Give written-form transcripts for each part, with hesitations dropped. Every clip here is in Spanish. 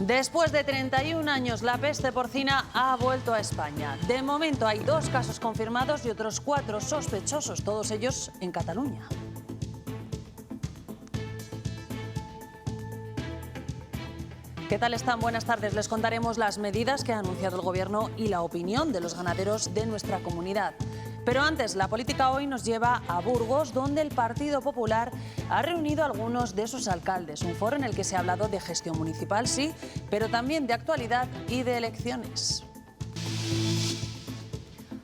Después de 31 años, la peste porcina ha vuelto a España. De momento hay 2 casos confirmados y otros 4 sospechosos, todos ellos en Cataluña. ¿Qué tal están? Buenas tardes. Les contaremos las medidas que ha anunciado el Gobierno y la opinión de los ganaderos de nuestra comunidad. Pero antes, la política hoy nos lleva a Burgos, donde el Partido Popular ha reunido a algunos de sus alcaldes. Un foro en el que se ha hablado de gestión municipal, sí, pero también de actualidad y de elecciones.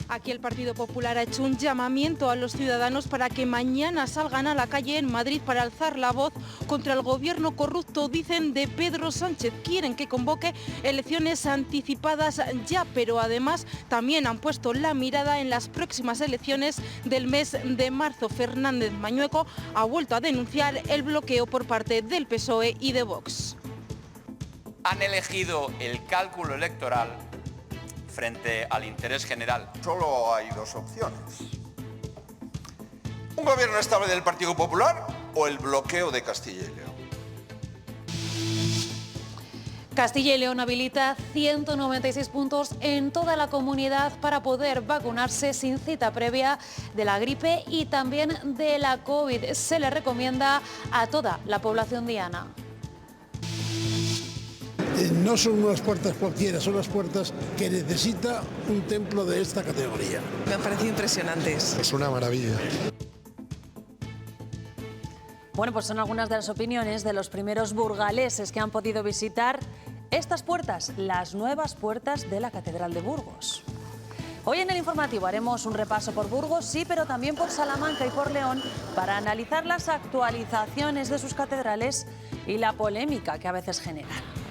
Aquí el Partido Popular ha hecho un llamamiento a los ciudadanos para que mañana salgan a la calle en Madrid para alzar la voz contra el gobierno corrupto, dicen, de Pedro Sánchez. Quieren que convoque elecciones anticipadas ya, pero además también han puesto la mirada en las próximas elecciones del mes de marzo. Fernández Mañueco ha vuelto a denunciar el bloqueo por parte del PSOE y de Vox. Han elegido el cálculo electoral frente al interés general. Solo hay 2 opciones. ¿Un gobierno estable del Partido Popular o el bloqueo de Castilla y León? Castilla y León habilita 196 puntos en toda la comunidad para poder vacunarse sin cita previa de la gripe y también de la COVID. Se le recomienda a toda la población diana. No son unas puertas cualquiera, son las puertas que necesita un templo de esta categoría. Me han parecido impresionantes. Es una maravilla. Bueno, pues son algunas de las opiniones de los primeros burgaleses que han podido visitar estas puertas, las nuevas puertas de la Catedral de Burgos. Hoy en el informativo haremos un repaso por Burgos, sí, pero también por Salamanca y por León, para analizar las actualizaciones de sus catedrales y la polémica que a veces generan.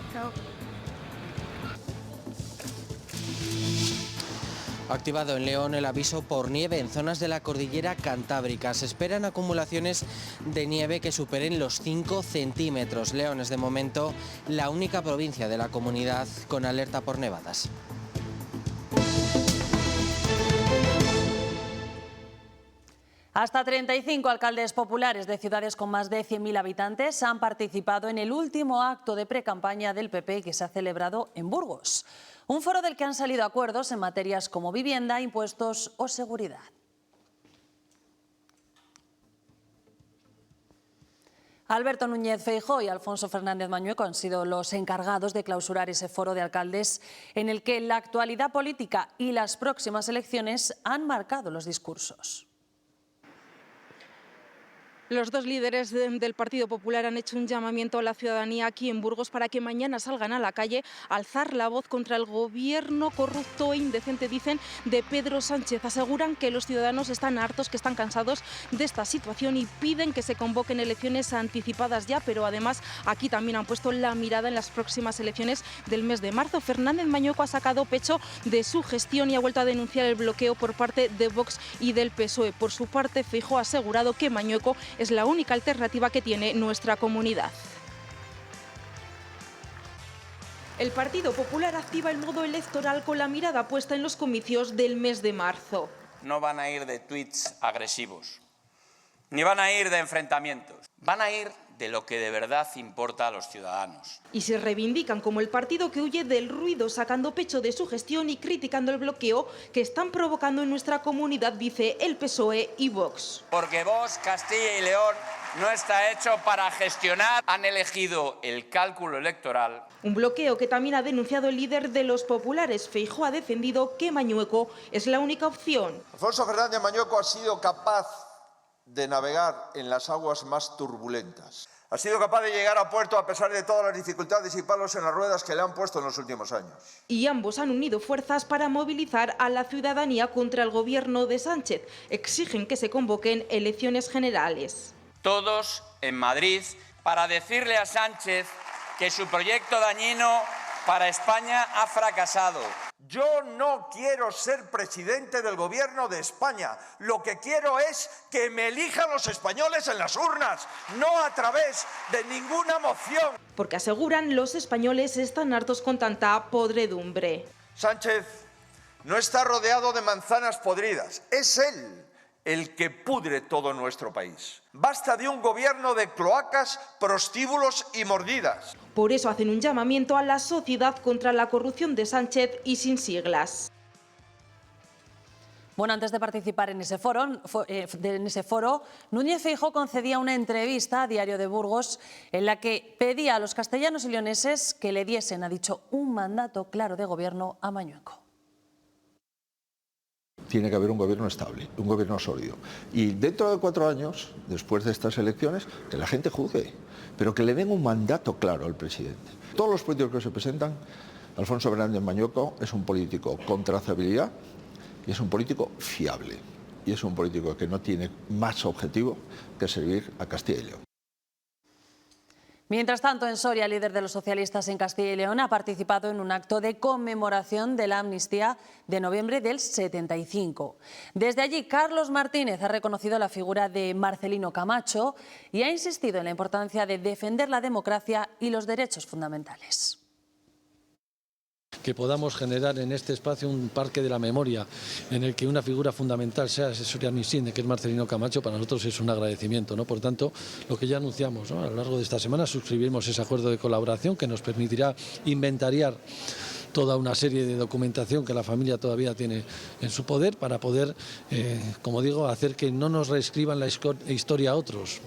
Ha activado en León el aviso por nieve en zonas de la cordillera cantábrica. Se esperan acumulaciones de nieve que superen los 5 centímetros. León es de momento la única provincia de la comunidad con alerta por nevadas. Hasta 35 alcaldes populares de ciudades con más de 100.000 habitantes han participado en el último acto de precampaña del PP que se ha celebrado en Burgos. Un foro del que han salido acuerdos en materias como vivienda, impuestos o seguridad. Alberto Núñez Feijóo y Alfonso Fernández Mañueco han sido los encargados de clausurar ese foro de alcaldes en el que la actualidad política y las próximas elecciones han marcado los discursos. Los 2 líderes del Partido Popular han hecho un llamamiento a la ciudadanía aquí en Burgos para que mañana salgan a la calle a alzar la voz contra el gobierno corrupto e indecente, dicen, de Pedro Sánchez. Aseguran que los ciudadanos están hartos, que están cansados de esta situación y piden que se convoquen elecciones anticipadas ya, pero además aquí también han puesto la mirada en las próximas elecciones del mes de marzo. Fernández Mañueco ha sacado pecho de su gestión y ha vuelto a denunciar el bloqueo por parte de Vox y del PSOE. Por su parte, Feijóo ha asegurado que Mañueco es la única alternativa que tiene nuestra comunidad. El Partido Popular activa el modo electoral con la mirada puesta en los comicios del mes de marzo. No van a ir de tuits agresivos, ni van a ir de enfrentamientos. Van a ir de lo que de verdad importa a los ciudadanos. Y se reivindican como el partido que huye del ruido, sacando pecho de su gestión y criticando el bloqueo que están provocando en nuestra comunidad, dice el PSOE y Vox. Porque Vox, Castilla y León no está hecho para gestionar. Han elegido el cálculo electoral. Un bloqueo que también ha denunciado el líder de los populares. Feijóo ha defendido que Mañueco es la única opción. Alfonso Fernández Mañueco ha sido capaz de navegar en las aguas más turbulentas. Ha sido capaz de llegar a puerto a pesar de todas las dificultades y palos en las ruedas que le han puesto en los últimos años. Y ambos han unido fuerzas para movilizar a la ciudadanía contra el gobierno de Sánchez. Exigen que se convoquen elecciones generales. Todos en Madrid para decirle a Sánchez que su proyecto dañino para España ha fracasado. Yo no quiero ser presidente del gobierno de España. Lo que quiero es que me elijan los españoles en las urnas, no a través de ninguna moción. Porque aseguran los españoles están hartos con tanta podredumbre. Sánchez no está rodeado de manzanas podridas. Es él el que pudre todo nuestro país. Basta de un gobierno de cloacas, prostíbulos y mordidas. Por eso hacen un llamamiento a la sociedad contra la corrupción de Sánchez y sin siglas. Bueno, antes de participar en ese foro, Núñez Feijóo concedía una entrevista a Diario de Burgos en la que pedía a los castellanos y leoneses que le diesen, ha dicho, un mandato claro de gobierno a Mañueco. Tiene que haber un gobierno estable, un gobierno sólido. Y dentro de 4 años, después de estas elecciones, que la gente juzgue, pero que le den un mandato claro al presidente. Todos los políticos que se presentan, Alfonso Fernández Mañueco es un político con trazabilidad y es un político fiable. Y es un político que no tiene más objetivo que servir a Castilla y León. Mientras tanto, en Soria, el líder de los socialistas en Castilla y León ha participado en un acto de conmemoración de la amnistía de noviembre del 75. Desde allí, Carlos Martínez ha reconocido la figura de Marcelino Camacho y ha insistido en la importancia de defender la democracia y los derechos fundamentales. Que podamos generar en este espacio un parque de la memoria en el que una figura fundamental sea ese Soria Misinde, que es Marcelino Camacho, para nosotros es un agradecimiento, ¿no? Por tanto, lo que ya anunciamos, ¿no? A lo largo de esta semana suscribimos ese acuerdo de colaboración que nos permitirá inventariar toda una serie de documentación que la familia todavía tiene en su poder para poder, como digo, hacer que no nos reescriban la historia a otros.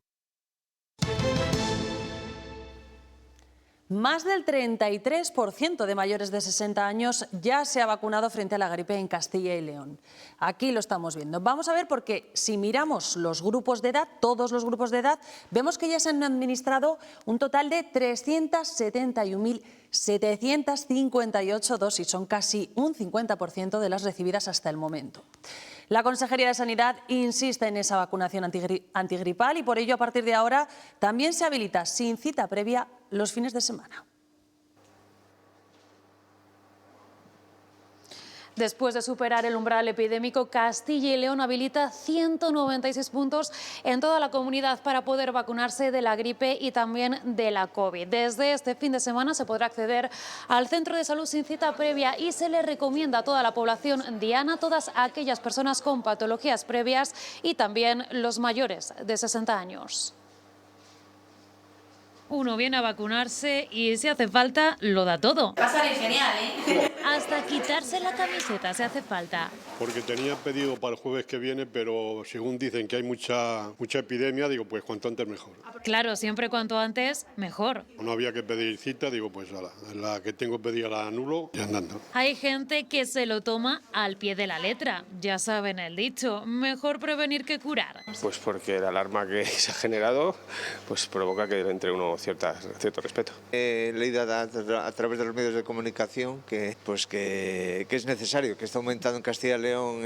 Más del 33% de mayores de 60 años ya se ha vacunado frente a la gripe en Castilla y León. Aquí lo estamos viendo. Vamos a ver porque si miramos los grupos de edad, todos los grupos de edad, vemos que ya se han administrado un total de 371.758 dosis. Son casi un 50% de las recibidas hasta el momento. La Consejería de Sanidad insiste en esa vacunación antigripal y por ello a partir de ahora también se habilita sin cita previa los fines de semana. Después de superar el umbral epidémico, Castilla y León habilita 196 puntos en toda la comunidad para poder vacunarse de la gripe y también de la COVID. Desde este fin de semana se podrá acceder al centro de salud sin cita previa y se le recomienda a toda la población diana, todas aquellas personas con patologías previas y también los mayores de 60 años. Uno viene a vacunarse y si hace falta, lo da todo. Va a salir genial, ¿eh? Hasta quitarse la camiseta se hace falta. Porque tenía pedido para el jueves que viene, pero según dicen que hay mucha epidemia, digo, pues cuanto antes mejor. Claro, siempre cuanto antes, mejor. No había que pedir cita, digo, pues la que tengo pedida la anulo y andando. Hay gente que se lo toma al pie de la letra. Ya saben el dicho, mejor prevenir que curar. Pues porque la alarma que se ha generado pues provoca que entre uno cierto respeto. He leído a través de los medios de comunicación que es necesario, que está aumentando en Castilla y León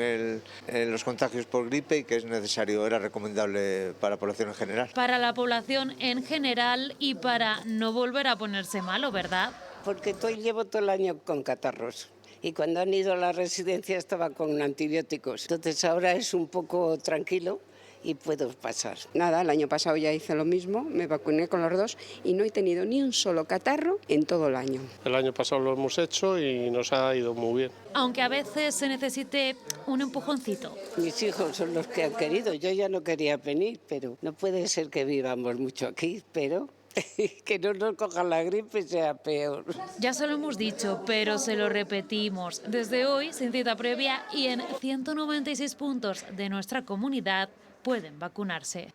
los contagios por gripe y que es necesario, era recomendable para la población en general. Para la población en general y para no volver a ponerse malo, ¿verdad? Porque llevo todo el año con catarros. Y cuando han ido a la residencia estaba con antibióticos. Entonces ahora es un poco tranquilo y puedo pasar. Nada, el año pasado ya hice lo mismo, me vacuné con los dos y no he tenido ni un solo catarro en todo el año. El año pasado lo hemos hecho y nos ha ido muy bien. Aunque a veces se necesite un empujoncito. Mis hijos son los que han querido, yo ya no quería venir, pero no puede ser que vivamos mucho aquí, pero que no nos coja la gripe sea peor. Ya se lo hemos dicho, pero se lo repetimos. Desde hoy, sin cita previa y en 196 puntos de nuestra comunidad, pueden vacunarse.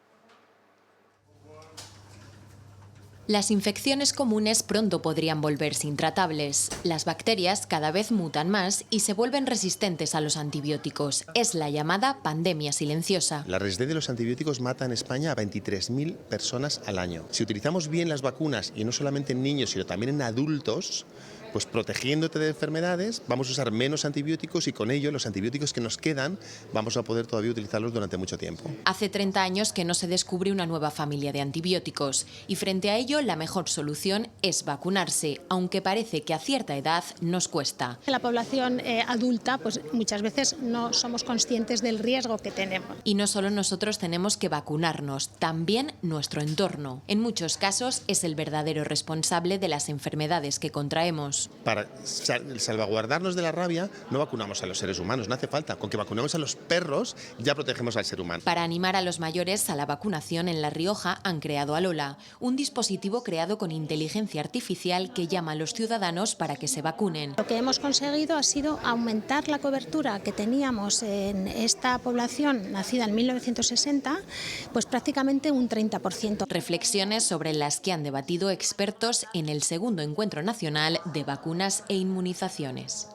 Las infecciones comunes pronto podrían volverse intratables. Las bacterias cada vez mutan más y se vuelven resistentes a los antibióticos. Es la llamada pandemia silenciosa. La resistencia de los antibióticos mata en España a 23.000 personas al año. Si utilizamos bien las vacunas, y no solamente en niños, sino también en adultos, pues protegiéndote de enfermedades, vamos a usar menos antibióticos y con ello los antibióticos que nos quedan vamos a poder todavía utilizarlos durante mucho tiempo. Hace 30 años que no se descubre una nueva familia de antibióticos y frente a ello la mejor solución es vacunarse, aunque parece que a cierta edad nos cuesta. La población adulta pues muchas veces no somos conscientes del riesgo que tenemos. Y no solo nosotros tenemos que vacunarnos, también nuestro entorno. En muchos casos es el verdadero responsable de las enfermedades que contraemos. vacunamos. Para salvaguardarnos de la rabia no vacunamos a los seres humanos, no hace falta. Con que vacunemos a los perros ya protegemos al ser humano. Para animar a los mayores a la vacunación, en La Rioja han creado Alola, un dispositivo creado con inteligencia artificial que llama a los ciudadanos para que se vacunen. Lo que hemos conseguido ha sido aumentar la cobertura que teníamos en esta población nacida en 1960, pues prácticamente un 30%. Reflexiones sobre las que han debatido expertos en el segundo Encuentro Nacional de Vacunas e Inmunizaciones.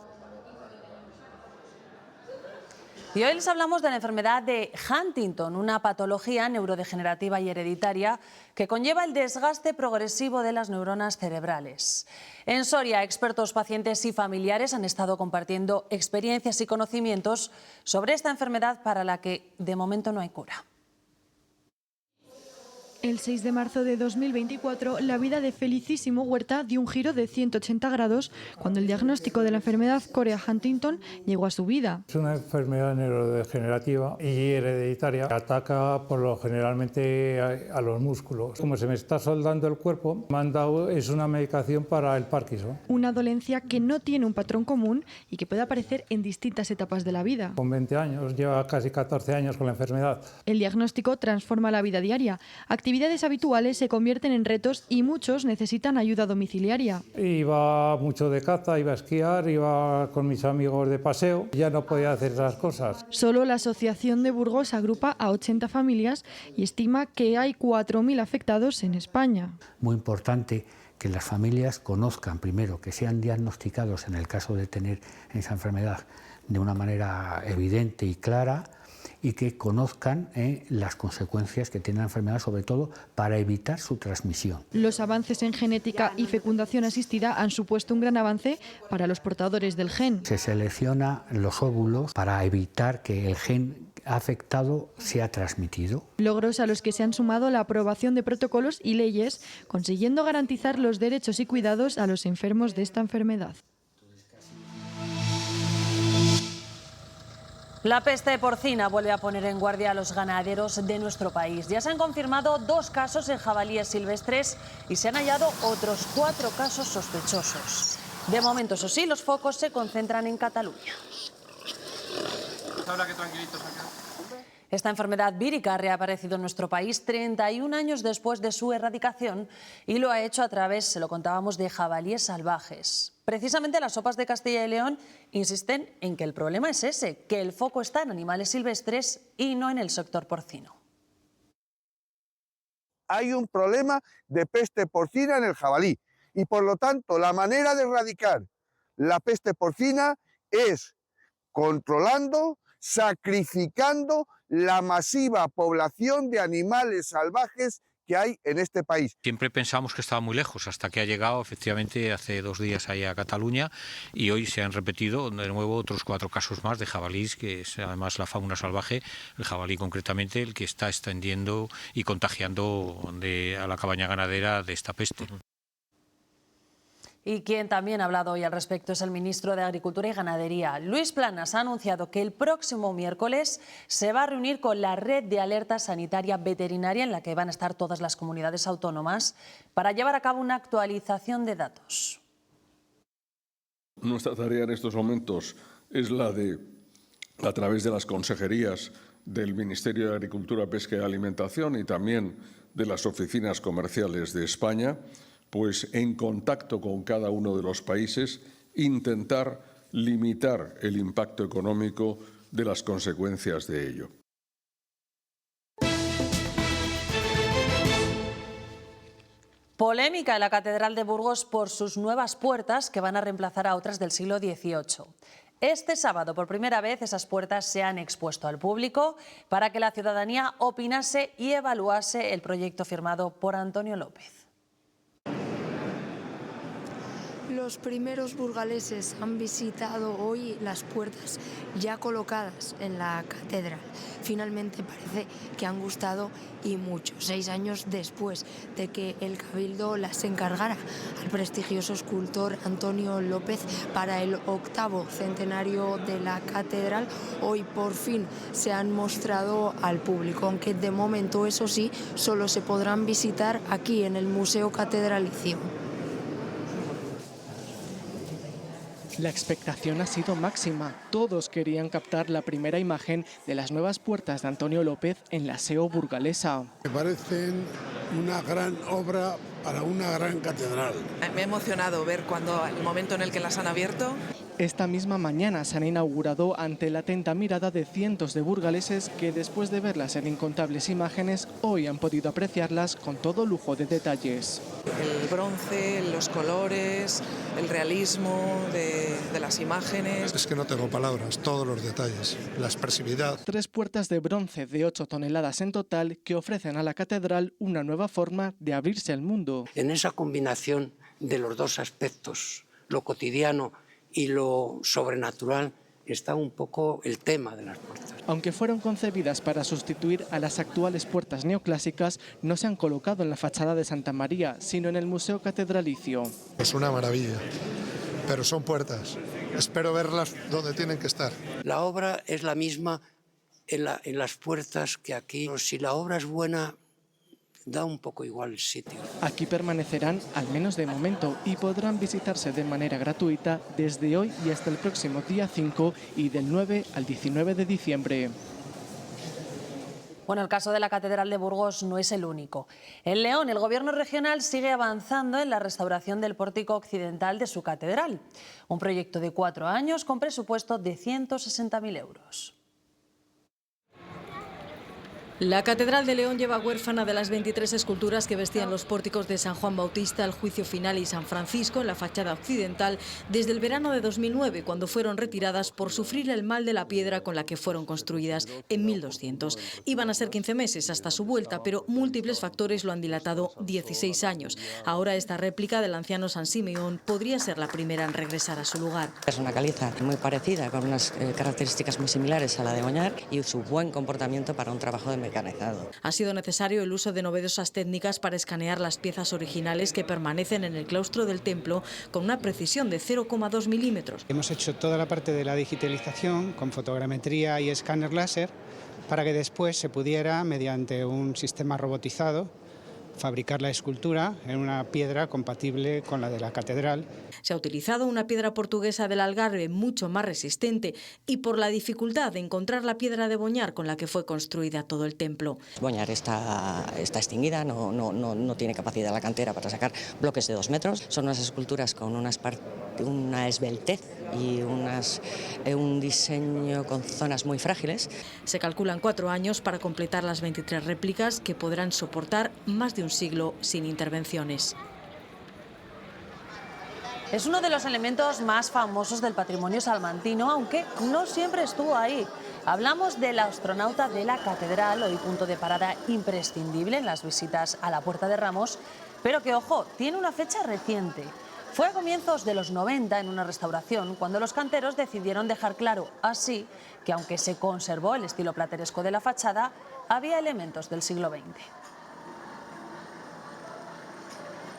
Y hoy les hablamos de la enfermedad de Huntington, una patología neurodegenerativa y hereditaria que conlleva el desgaste progresivo de las neuronas cerebrales. En Soria, expertos, pacientes y familiares han estado compartiendo experiencias y conocimientos sobre esta enfermedad para la que de momento no hay cura. El 6 de marzo de 2024, la vida de Felicísimo Huerta dio un giro de 180 grados cuando el diagnóstico de la enfermedad Corea-Huntington llegó a su vida. Es una enfermedad neurodegenerativa y hereditaria. Ataca generalmente a los músculos. Como se me está soldando el cuerpo, me han dado una medicación para el Parkinson. Una dolencia que no tiene un patrón común y que puede aparecer en distintas etapas de la vida. Con 20 años, lleva casi 14 años con la enfermedad. El diagnóstico transforma la vida diaria. Actividades habituales se convierten en retos y muchos necesitan ayuda domiciliaria. Iba mucho de caza, iba a esquiar, iba con mis amigos de paseo. Ya no podía hacer esas cosas. Solo la Asociación de Burgos agrupa a 80 familias y estima que hay 4.000 afectados en España. Muy importante que las familias conozcan primero, que sean diagnosticados en el caso de tener esa enfermedad de una manera evidente y clara, y que conozcan las consecuencias que tiene la enfermedad, sobre todo para evitar su transmisión. Los avances en genética y fecundación asistida han supuesto un gran avance para los portadores del gen. Se selecciona los óvulos para evitar que el gen afectado sea transmitido. Logros a los que se han sumado la aprobación de protocolos y leyes, consiguiendo garantizar los derechos y cuidados a los enfermos de esta enfermedad. La peste porcina vuelve a poner en guardia a los ganaderos de nuestro país. Ya se han confirmado 2 casos en jabalíes silvestres y se han hallado otros 4 casos sospechosos. De momento, eso sí, los focos se concentran en Cataluña. Ahora que tranquilitos acá. Esta enfermedad vírica ha reaparecido en nuestro país 31 años después de su erradicación y lo ha hecho a través, se lo contábamos, de jabalíes salvajes. Precisamente las OPAs de Castilla y León insisten en que el problema es ese, que el foco está en animales silvestres y no en el sector porcino. Hay un problema de peste porcina en el jabalí y por lo tanto la manera de erradicar la peste porcina es controlando, sacrificando la masiva población de animales salvajes que hay en este país. Siempre pensamos que estaba muy lejos hasta que ha llegado efectivamente hace 2 días ahí a Cataluña y hoy se han repetido de nuevo otros 4 casos más de jabalís, que es además la fauna salvaje, el jabalí concretamente, el que está extendiendo y contagiando a la cabaña ganadera de esta peste. Y quien también ha hablado hoy al respecto es el ministro de Agricultura y Ganadería. Luis Planas ha anunciado que el próximo miércoles se va a reunir con la red de alerta sanitaria veterinaria en la que van a estar todas las comunidades autónomas para llevar a cabo una actualización de datos. Nuestra tarea en estos momentos es la de, a través de las consejerías del Ministerio de Agricultura, Pesca y Alimentación y también de las oficinas comerciales de España, pues en contacto con cada uno de los países, intentar limitar el impacto económico de las consecuencias de ello. Polémica en la Catedral de Burgos por sus nuevas puertas que van a reemplazar a otras del siglo XVIII. Este sábado, por primera vez, esas puertas se han expuesto al público para que la ciudadanía opinase y evaluase el proyecto firmado por Antonio López. Los primeros burgaleses han visitado hoy las puertas ya colocadas en la catedral. Finalmente parece que han gustado y mucho, 6 años después de que el Cabildo las encargara al prestigioso escultor Antonio López para el 8º centenario de la catedral. Hoy por fin se han mostrado al público, aunque de momento, eso sí, solo se podrán visitar aquí en el Museo Catedralicio. La expectación ha sido máxima. Todos querían captar la primera imagen de las nuevas puertas de Antonio López en la SEO burgalesa. Me parecen una gran obra para una gran catedral. Me ha emocionado ver el momento en el que las han abierto. Esta misma mañana se han inaugurado ante la atenta mirada de cientos de burgaleses que, después de verlas en incontables imágenes, hoy han podido apreciarlas con todo lujo de detalles. El bronce, los colores, el realismo de las imágenes. Es que no tengo palabras, todos los detalles, la expresividad. 3 puertas de bronce de 8 toneladas en total que ofrecen a la catedral una nueva forma de abrirse al mundo. En esa combinación de los dos aspectos, lo cotidiano y lo sobrenatural, está un poco el tema de las puertas. Aunque fueron concebidas para sustituir a las actuales puertas neoclásicas, no se han colocado en la fachada de Santa María, sino en el Museo Catedralicio. Es una maravilla, pero son puertas. Espero verlas donde tienen que estar. La obra es la misma en las puertas que aquí. Si la obra es buena, da un poco igual el sitio. Aquí permanecerán, al menos de momento, y podrán visitarse de manera gratuita desde hoy y hasta el próximo día 5 y del 9 al 19 de diciembre. Bueno, el caso de la Catedral de Burgos no es el único. En León, el gobierno regional sigue avanzando en la restauración del pórtico occidental de su catedral. Un proyecto de 4 años con presupuesto de 160.000 euros. La Catedral de León lleva huérfana de las 23 esculturas que vestían los pórticos de San Juan Bautista, el Juicio Final y San Francisco en la fachada occidental desde el verano de 2009, cuando fueron retiradas por sufrir el mal de la piedra con la que fueron construidas en 1200. Iban a ser 15 meses hasta su vuelta, pero múltiples factores lo han dilatado 16 años. Ahora esta réplica del anciano San Simeón podría ser la primera en regresar a su lugar. Es una caliza muy parecida, con unas características muy similares a la de Boñar y su buen comportamiento para un trabajo de mecanizado. Ha sido necesario el uso de novedosas técnicas para escanear las piezas originales que permanecen en el claustro del templo con una precisión de 0,2 milímetros. Hemos hecho toda la parte de la digitalización con fotogrametría y escáner láser para que después se pudiera, mediante un sistema robotizado, fabricar la escultura en una piedra compatible con la de la catedral. Se ha utilizado una piedra portuguesa del Algarve mucho más resistente y por la dificultad de encontrar la piedra de Boñar con la que fue construida todo el templo. Boñar está extinguida, no tiene capacidad la cantera para sacar bloques de 2 metros. Son unas esculturas con una esbeltez y un diseño con zonas muy frágiles. Se calculan 4 años para completar las 23 réplicas que podrán soportar más de un siglo sin intervenciones. Es uno de los elementos más famosos del patrimonio salmantino, aunque no siempre estuvo ahí. Hablamos del astronauta de la catedral, hoy punto de parada imprescindible en las visitas a la Puerta de Ramos, pero que, ojo, tiene una fecha reciente. Fue a comienzos de los 90, en una restauración, cuando los canteros decidieron dejar claro así que, aunque se conservó el estilo plateresco de la fachada, había elementos del siglo XX.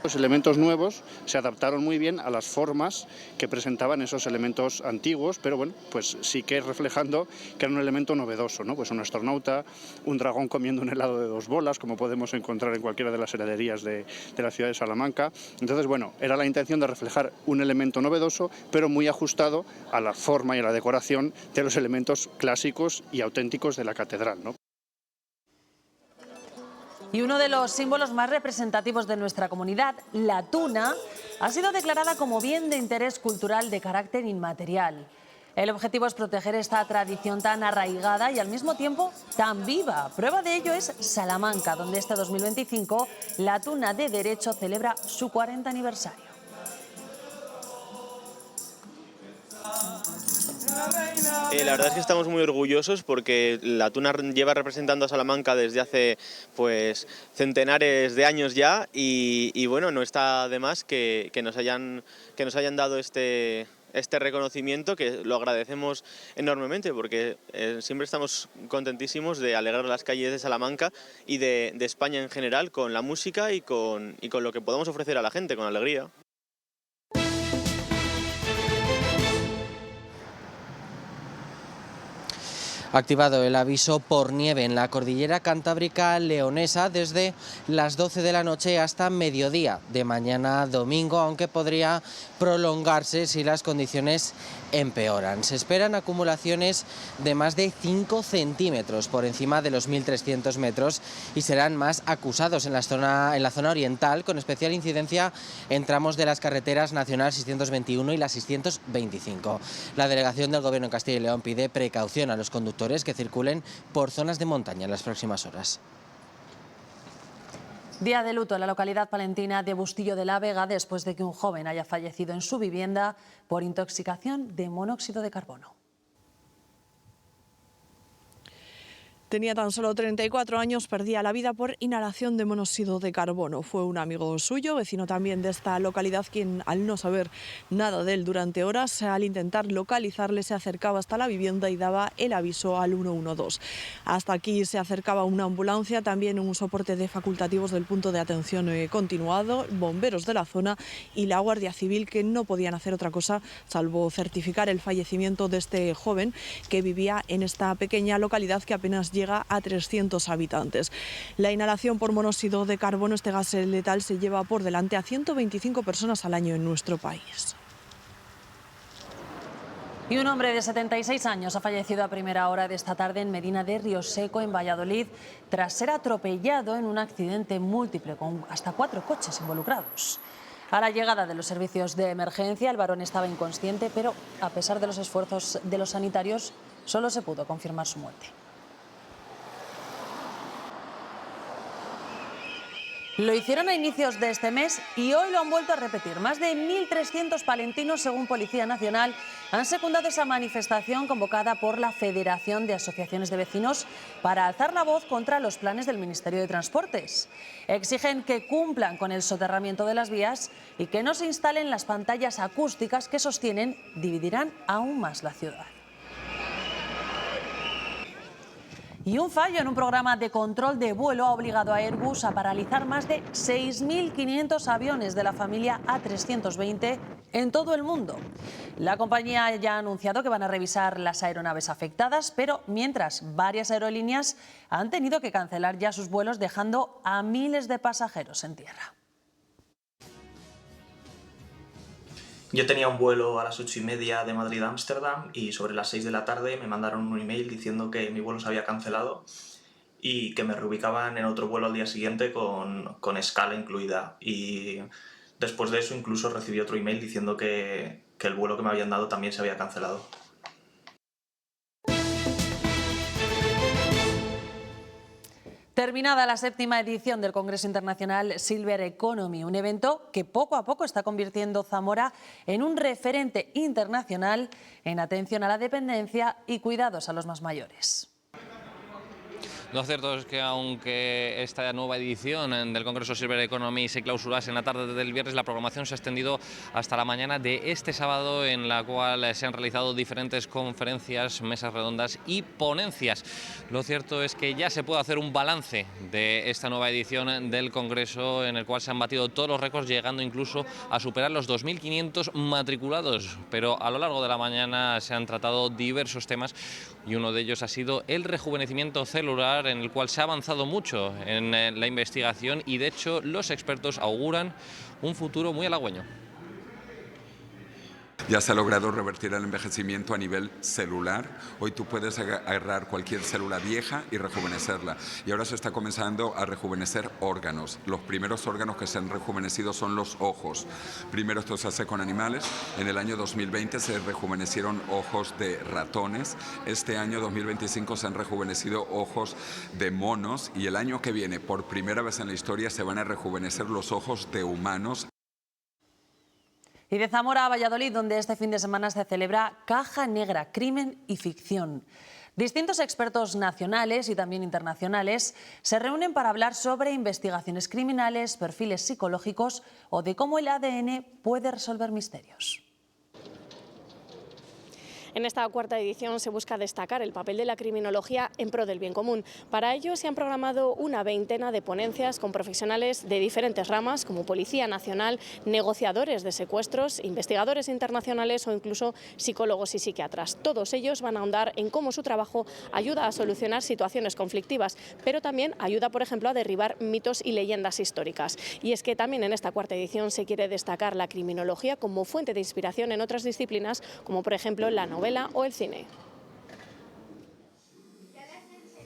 Los elementos nuevos se adaptaron muy bien a las formas que presentaban esos elementos antiguos, pero bueno, pues sí que reflejando que era un elemento novedoso, ¿no? Pues un astronauta, un dragón comiendo un helado de 2 bolas, como podemos encontrar en cualquiera de las heladerías de la ciudad de Salamanca. Entonces, bueno, era la intención de reflejar un elemento novedoso, pero muy ajustado a la forma y a la decoración de los elementos clásicos y auténticos de la catedral, ¿no? Y uno de los símbolos más representativos de nuestra comunidad, la tuna, ha sido declarada como bien de interés cultural de carácter inmaterial. El objetivo es proteger esta tradición tan arraigada y al mismo tiempo tan viva. Prueba de ello es Salamanca, donde este 2025 la tuna de Derecho celebra su 40 aniversario. La verdad es que estamos muy orgullosos porque la tuna lleva representando a Salamanca desde hace pues centenares de años ya y bueno, no está de más que nos hayan dado este reconocimiento, que lo agradecemos enormemente porque siempre estamos contentísimos de alegrar las calles de Salamanca y de España en general con la música y con lo que podamos ofrecer a la gente, con alegría. Activado el aviso por nieve en la cordillera cantábrica leonesa desde las 12 de la noche hasta mediodía de mañana domingo, aunque podría prolongarse si las condiciones empeoran. Se esperan acumulaciones de más de 5 centímetros por encima de los 1.300 metros y serán más acusados en la zona oriental, con especial incidencia en tramos de las carreteras Nacional 621 y la 625. La delegación del Gobierno en Castilla y León pide precaución a los conductores que circulen por zonas de montaña en las próximas horas. Día de luto en la localidad palentina de Bustillo de la Vega después de que un joven haya fallecido en su vivienda por intoxicación de monóxido de carbono. Tenía tan solo 34 años, perdía la vida por inhalación de monóxido de carbono. Fue un amigo suyo, vecino también de esta localidad, quien, al no saber nada de él durante horas, al intentar localizarle se acercaba hasta la vivienda y daba el aviso al 112. Hasta aquí se acercaba una ambulancia, también un soporte de facultativos del punto de atención continuado, bomberos de la zona y la Guardia Civil, que no podían hacer otra cosa salvo certificar el fallecimiento de este joven que vivía en esta pequeña localidad que apenas llega a 300 habitantes. La inhalación por monóxido de carbono, este gas letal, se lleva por delante a 125 personas al año en nuestro país. Y un hombre de 76 años ha fallecido a primera hora de esta tarde en Medina de Rioseco, en Valladolid, tras ser atropellado en un accidente múltiple con hasta 4 coches involucrados. A la llegada de los servicios de emergencia, el varón estaba inconsciente, pero a pesar de los esfuerzos de los sanitarios, solo se pudo confirmar su muerte. Lo hicieron a inicios de este mes y hoy lo han vuelto a repetir. Más de 1.300 palentinos, según Policía Nacional, han secundado esa manifestación convocada por la Federación de Asociaciones de Vecinos para alzar la voz contra los planes del Ministerio de Transportes. Exigen que cumplan con el soterramiento de las vías y que no se instalen las pantallas acústicas que sostienen dividirán aún más la ciudad. Y un fallo en un programa de control de vuelo ha obligado a Airbus a paralizar más de 6.500 aviones de la familia A320 en todo el mundo. La compañía ya ha anunciado que van a revisar las aeronaves afectadas, pero mientras varias aerolíneas han tenido que cancelar ya sus vuelos, dejando a miles de pasajeros en tierra. Yo tenía un vuelo a las 8:30 de Madrid a Ámsterdam y sobre las 6 de la tarde me mandaron un email diciendo que mi vuelo se había cancelado y que me reubicaban en otro vuelo al día siguiente con escala incluida. Y después de eso incluso recibí otro email diciendo que el vuelo que me habían dado también se había cancelado. Terminada la 7ª edición del Congreso Internacional Silver Economy, un evento que poco a poco está convirtiendo Zamora en un referente internacional en atención a la dependencia y cuidados a los más mayores. Lo cierto es que aunque esta nueva edición del Congreso Silver Economy se clausurase en la tarde del viernes, la programación se ha extendido hasta la mañana de este sábado, en la cual se han realizado diferentes conferencias, mesas redondas y ponencias. Lo cierto es que ya se puede hacer un balance de esta nueva edición del Congreso, en el cual se han batido todos los récords, llegando incluso a superar los 2.500 matriculados. Pero a lo largo de la mañana se han tratado diversos temas y uno de ellos ha sido el rejuvenecimiento celular, en el cual se ha avanzado mucho en la investigación y de hecho los expertos auguran un futuro muy halagüeño. Ya se ha logrado revertir el envejecimiento a nivel celular. Hoy tú puedes agarrar cualquier célula vieja y rejuvenecerla. Y ahora se está comenzando a rejuvenecer órganos. Los primeros órganos que se han rejuvenecido son los ojos. Primero esto se hace con animales. En el año 2020 se rejuvenecieron ojos de ratones. Este año 2025 se han rejuvenecido ojos de monos. Y el año que viene, por primera vez en la historia, se van a rejuvenecer los ojos de humanos. Y de Zamora a Valladolid, donde este fin de semana se celebra Caja Negra, Crimen y Ficción. Distintos expertos nacionales y también internacionales se reúnen para hablar sobre investigaciones criminales, perfiles psicológicos o de cómo el ADN puede resolver misterios. En esta cuarta edición se busca destacar el papel de la criminología en pro del bien común. Para ello se han programado una veintena de ponencias con profesionales de diferentes ramas, como Policía Nacional, negociadores de secuestros, investigadores internacionales o incluso psicólogos y psiquiatras. Todos ellos van a ahondar en cómo su trabajo ayuda a solucionar situaciones conflictivas, pero también ayuda, por ejemplo, a derribar mitos y leyendas históricas. Y es que también en esta cuarta edición se quiere destacar la criminología como fuente de inspiración en otras disciplinas, como por ejemplo la novela o el cine.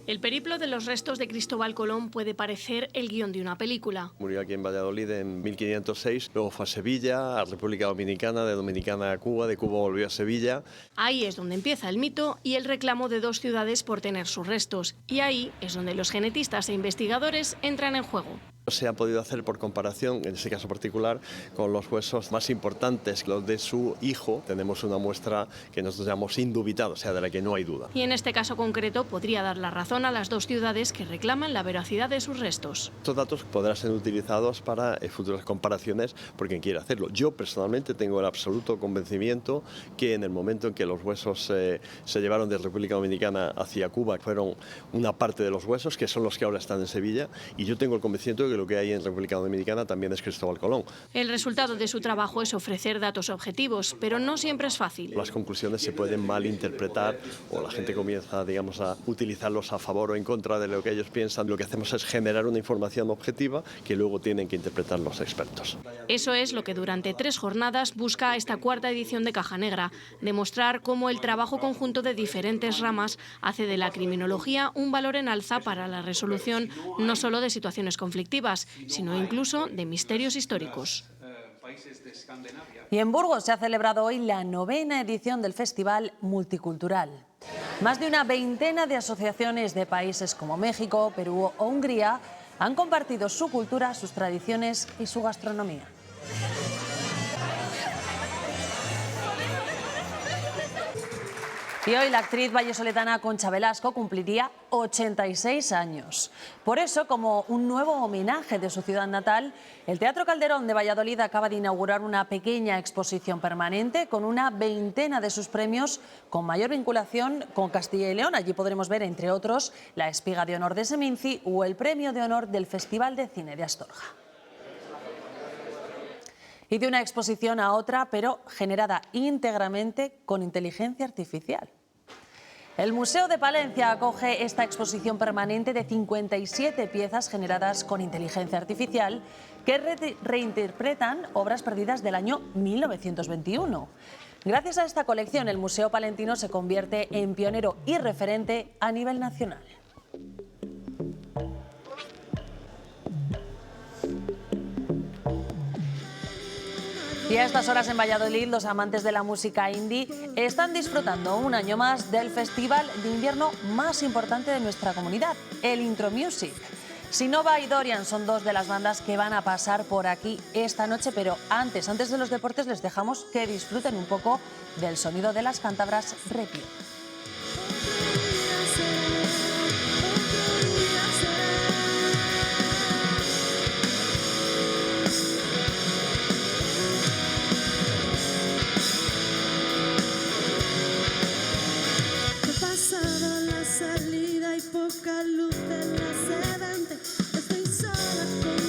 El periplo de los restos de Cristóbal Colón puede parecer el guión de una película. Murió aquí en Valladolid en 1506, luego fue a Sevilla, a República Dominicana, de Dominicana a Cuba, de Cuba volvió a Sevilla. Ahí es donde empieza el mito y el reclamo de dos ciudades por tener sus restos. Y ahí es donde los genetistas e investigadores entran en juego. Se ha podido hacer por comparación, en este caso particular, con los huesos más importantes, los de su hijo. Tenemos una muestra que nosotros llamamos indubitada, o sea, de la que no hay duda. Y en este caso concreto podría dar la razón a las dos ciudades que reclaman la veracidad de sus restos. Estos datos podrán ser utilizados para futuras comparaciones por quien quiera hacerlo. Yo personalmente tengo el absoluto convencimiento que en el momento en que los huesos se llevaron de República Dominicana hacia Cuba, fueron una parte de los huesos, que son los que ahora están en Sevilla, y yo tengo el convencimiento de que lo que hay en República Dominicana también es Cristóbal Colón. El resultado de su trabajo es ofrecer datos objetivos, pero no siempre es fácil. Las conclusiones se pueden malinterpretar o la gente comienza, digamos, a utilizarlos a favor o en contra de lo que ellos piensan. Lo que hacemos es generar una información objetiva que luego tienen que interpretar los expertos. Eso es lo que durante 3 jornadas busca esta cuarta edición de Caja Negra, demostrar cómo el trabajo conjunto de diferentes ramas hace de la criminología un valor en alza para la resolución no solo de situaciones conflictivas, sino incluso de misterios históricos. Y en Burgos se ha celebrado hoy la 9ª edición del Festival Multicultural. Más de una veintena de asociaciones de países como México, Perú o Hungría han compartido su cultura, sus tradiciones y su gastronomía. Y hoy la actriz vallesoletana Concha Velasco cumpliría 86 años. Por eso, como un nuevo homenaje de su ciudad natal, el Teatro Calderón de Valladolid acaba de inaugurar una pequeña exposición permanente con una veintena de sus premios con mayor vinculación con Castilla y León. Allí podremos ver, entre otros, la Espiga de Honor de Seminci o el Premio de Honor del Festival de Cine de Astorga. Y de una exposición a otra, pero generada íntegramente con inteligencia artificial. El Museo de Palencia acoge esta exposición permanente de 57 piezas generadas con inteligencia artificial que reinterpretan obras perdidas del año 1921. Gracias a esta colección, el Museo Palentino se convierte en pionero y referente a nivel nacional. Y a estas horas en Valladolid, los amantes de la música indie están disfrutando un año más del festival de invierno más importante de nuestra comunidad, el Intro Music. Sinova y Dorian son dos de las bandas que van a pasar por aquí esta noche, pero antes de los deportes les dejamos que disfruten un poco del sonido de las cántabras Repio. La salida y poca luz en la sedente. Estoy sola con